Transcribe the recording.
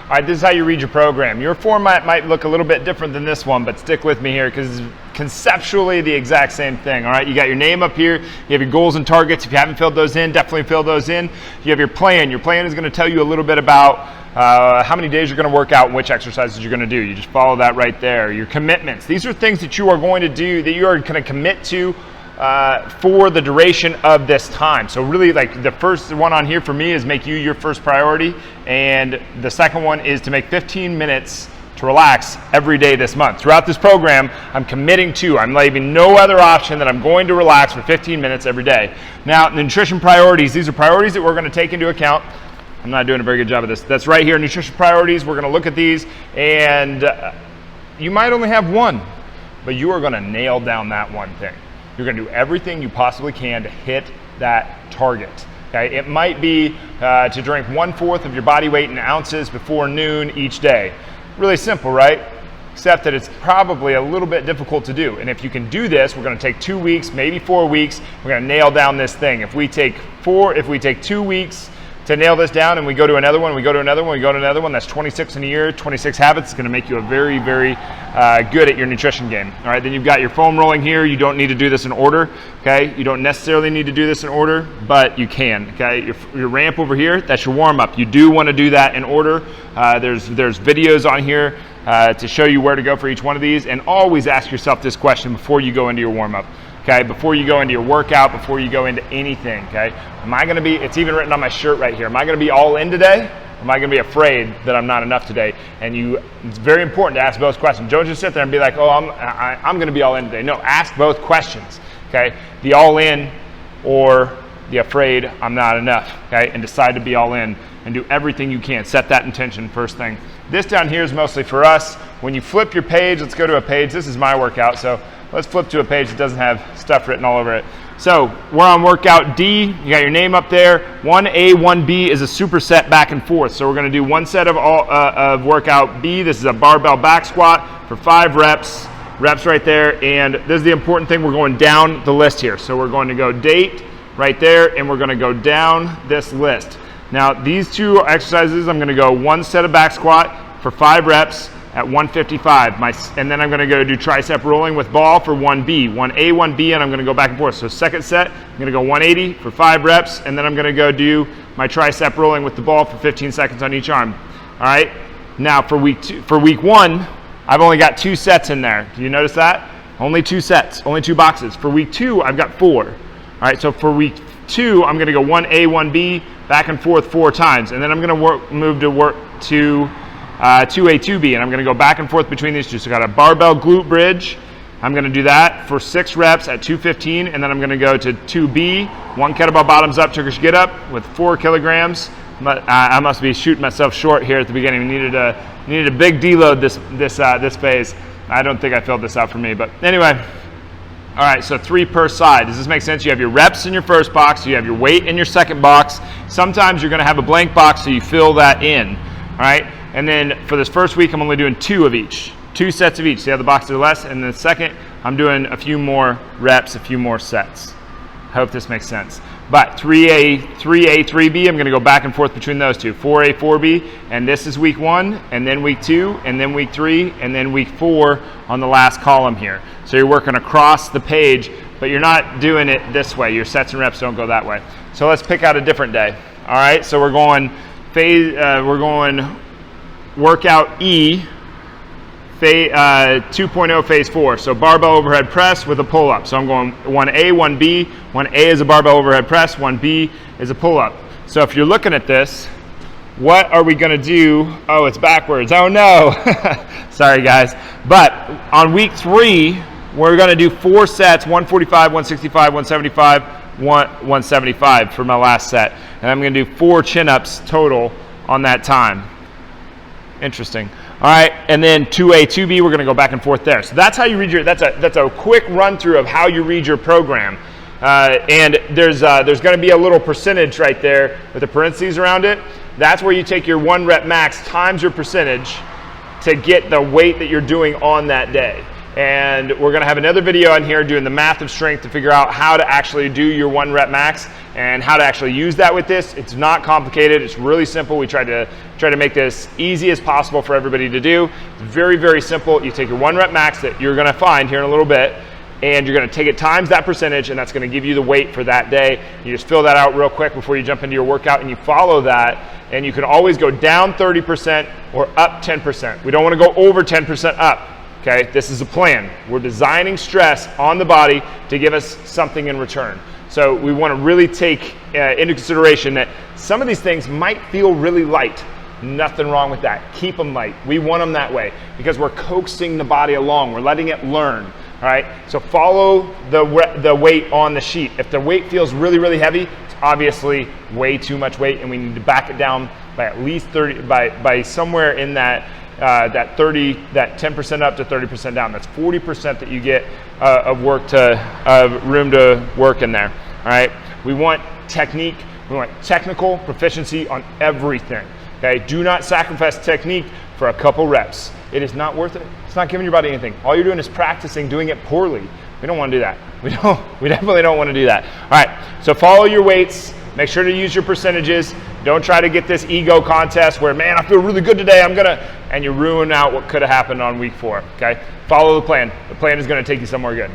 All right, this is how you read your program. Your format might look a little bit different than this one, but stick with me here because it's conceptually the exact same thing. All right, you got your name up here, you have your goals and targets. If you haven't filled those in, definitely fill those in. You have your plan. Your plan is going to tell you a little bit about how many days you're going to work out and which exercises you're going to do. You just follow that right there. Your commitments. These are things that you are going to do, that you are going to commit to for the duration of this time. So really, like, the first one on here for me is make you your first priority, and the second one is to make 15 minutes to relax every day this month. Throughout this program, I'm committing to, I'm leaving no other option that I'm going to relax for 15 minutes every day. Now, the nutrition priorities, these are priorities that we're going to take into account. I'm not doing a very good job of this. That's right here, nutrition priorities. We're going to look at these, and you might only have one, but you are going to nail down that one thing. You're going to do everything you possibly can to hit that target. Okay? It might be to drink 1/4 of your body weight in ounces before noon each day. Really simple, right? Except that it's probably a little bit difficult to do. And if you can do this, we're going to take 2 weeks, maybe 4 weeks. We're going to nail down this thing. If we take 2 weeks to nail this down, and we go to another one, we go to another one, we go to another one, that's 26 in a year. 26 habits is going to make you a very, very good at your nutrition game. All right, then you've got your foam rolling here. You don't need to do this in order, okay? You don't necessarily need to do this in order, but you can, okay? Your ramp over here, that's your warm-up. You do want to do that in order. There's videos on here to show you where to go for each one of these, and always ask yourself this question before you go into your warm-up. Okay, before you go into your workout, before you go into anything, okay? Am I gonna be, it's even written on my shirt right here, am I gonna be all in today? Or am I gonna be afraid that I'm not enough today? And it's very important to ask both questions. Don't just sit there and be like, oh, I'm gonna be all in today. No, ask both questions, okay? The all in or the afraid I'm not enough, okay? And decide to be all in and do everything you can. Set that intention first thing. This down here is mostly for us. When you flip your page, let's go to a page. This is my workout, so let's flip to a page that doesn't have stuff written all over it. So we're on workout D. You got your name up there. 1A, 1B is a superset back and forth. So we're going to do one set of workout B. This is a barbell back squat for 5 reps. Reps right there. And this is the important thing. We're going down the list here. So we're going to go date right there, and we're going to go down this list. Now these two exercises, I'm going to go one set of back squat for 5 reps at 155, and then I'm going to go do tricep rolling with ball for 1B, 1A, 1B, and I'm going to go back and forth. So second set, I'm going to go 180 for 5 reps, and then I'm going to go do my tricep rolling with the ball for 15 seconds on each arm. All right. Now for week 1, I've only got 2 sets in there. Do you notice that? Only 2 sets, only 2 boxes. For week 2, I've got 4. All right. So for week 2, I'm going to go 1A, 1B, back and forth 4 times, and then I'm going to move to 2A, 2B, and I'm going to go back and forth between these two. So I got a barbell glute bridge. I'm going to do that for 6 reps at 215, and then I'm going to go to 2B, 1 kettlebell bottoms up, Turkish get up with 4 kilograms. I must be shooting myself short here at the beginning. We needed a big deload this phase. I don't think I filled this out for me, but anyway. All right, so 3 per side. Does this make sense? You have your reps in your first box, you have your weight in your second box. Sometimes you're going to have a blank box, so you fill that in. All right. And then for this first week, I'm only doing 2 of each, 2 sets of each. See how the boxes are less? And then the second, I'm doing a few more reps, a few more sets. I hope this makes sense. But 3A, 3B, I'm going to go back and forth between those two. 4A, 4B, and this is week 1, and then week 2, and then week 3, and then week 4 on the last column here. So you're working across the page, but you're not doing it this way. Your sets and reps don't go that way. So let's pick out a different day. All right, so we're going workout E, 2.0 phase 4. So barbell overhead press with a pull-up. So I'm going 1A, 1B. 1A is a barbell overhead press. 1B is a pull-up. So if you're looking at this, what are we going to do? Oh, it's backwards. Oh no. Sorry guys. But on week 3, we're going to do 4 sets, 145, 165, 175, 175 for my last set. And I'm going to do 4 chin-ups total on that time. Interesting. All right, and then 2A, 2B, we're going to go back and forth there. So that's how you read that's a quick run through of how you read your program. And there's going to be a little percentage right there with the parentheses around it. That's where you take your 1 rep max times your percentage to get the weight that you're doing on that day. And we're going to have another video on here doing the math of strength to figure out how to actually do your 1 rep max. and how to actually use that with this. It's not complicated. It's really simple. We try to make this easy as possible for everybody to do. It's very, very simple. You take your 1 rep max that you're going to find here in a little bit, and you're going to take it times that percentage, and that's going to give you the weight for that day. You just fill that out real quick before you jump into your workout, and you follow that, and you can always go down 30% or up 10%. We don't want to go over 10% up. Okay, this is a plan. We're designing stress on the body to give us something in return. So we want to really take into consideration that some of these things might feel really light. Nothing wrong with that. Keep them light. We want them that way because we're coaxing the body along. We're letting it learn. All right. So follow the weight on the sheet. If the weight feels really, really heavy, it's obviously way too much weight, and we need to back it down by at least 30, by somewhere in that 10% up to 30% down. That's 40% that you get of room to work in there. All right. We want technique. We want technical proficiency on everything. Okay. Do not sacrifice technique for a couple reps. It is not worth it. It's not giving your body anything. All you're doing is practicing doing it poorly. We don't want to do that. We definitely don't want to do that. All right. So follow your weights. Make sure to use your percentages. Don't try to get this ego contest where, man, I feel really good today, and you ruin out what could have happened on week 4, okay? Follow the plan. The plan is going to take you somewhere good.